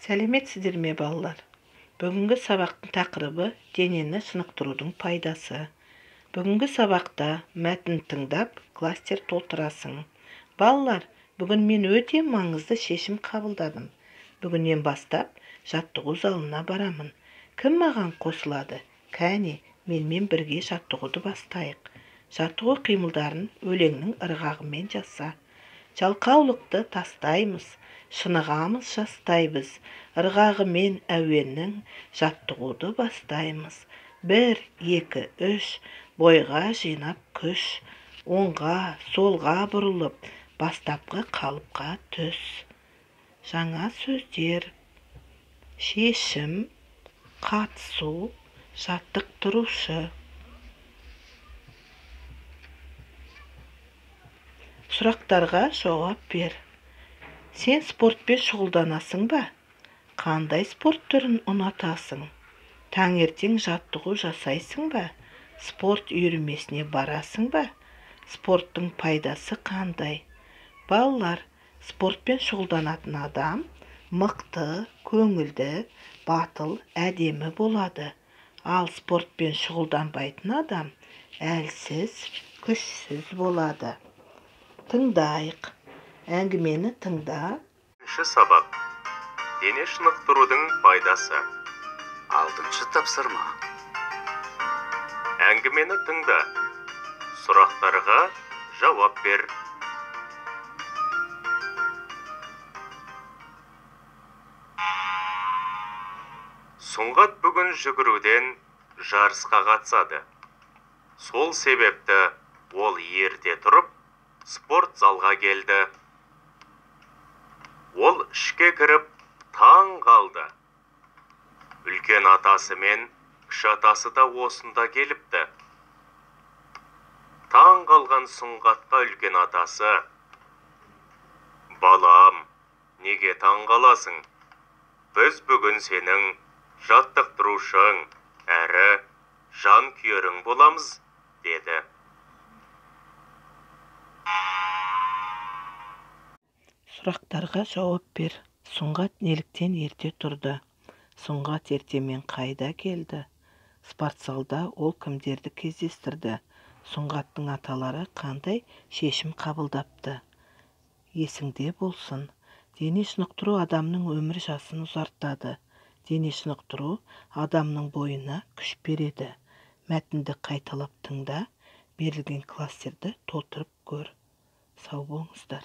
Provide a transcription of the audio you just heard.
Сәлеметсіздер ме, балалар? Бүгінгі сабақтың тақырыбы денені шынықтырудың пайдасы. Бүгінгі сабақта мәтін тыңдап, кластер толтырасың. Балалар, бүгін мен өте маңызды шешім қабылдадым. Бүгіннен бастап жаттығу залына барамын. Кім маған қосылады? Кәне, менімен бірге жаттығуды бастайық. Жаттығу қимылдарын өлеңнің ырғағымен жаса. Жалқаулықты тастаймыз, шынығамыз жастайбыз, ырғағымен әуеннің жаттығуды бастаймыз. 1, 2, 3, бойға жинап күш, оңға, солға бұрылып, бастапқы қалыпқа түс. Жаңа сөздер: шешім, қатысу, жаттықтырушы. Сұрақтарға жауап бер. Сен спортпен шұғылданасың ба? Қандай спорт түрін ұнатасың? Таңертең жаттығу жасайсың ба? Спорт үйірмесіне барасың ба? Спорттың пайдасы қандай? Балалар, спортпен шұғылданатын адам мықты, көңілді, батыл, әдемі болады. Ал спортпен шұғылданбайтын адам әлсіз, күшсіз болады. Тыңдайық. Әңгімені тыңда. Бірінші сабақ. Дене шынықтырудың пайдасы. 6-шы тапсырма. Әңгімені тыңда. Сұрақтарға жауап бер. Сұңғат бүгін жүгіруден жарысқа қатысады. Сол себепті ол ерте тұрып, спорт залға келді. Ол ішке кіріп, таң қалды. Үлкен атасы мен кіші атасы да осында келіпті. Таң қалған Сұңғатқа үлкен атасы: «Балам, неге таң қаласың? Біз бүгін сенің жаттықтырушың әрі жан күйерің боламыз», деді. Сұрақтарға жауап бер. Сұңғат неліктен ерте тұрды? Сұңғат ертемен қайда келді? Спортзалда ол кімдерді кездестірді? Сұңғаттың аталары қандай шешім қабылдапты? Есіңде болсын, дене шынықтыру адамның өмір жасын ұзартады. Дене шынықтыру адамның бойына күш береді. Мәтінді қайталап тыңда, берілген кластерді толтырып көр. Сау болыңыздар.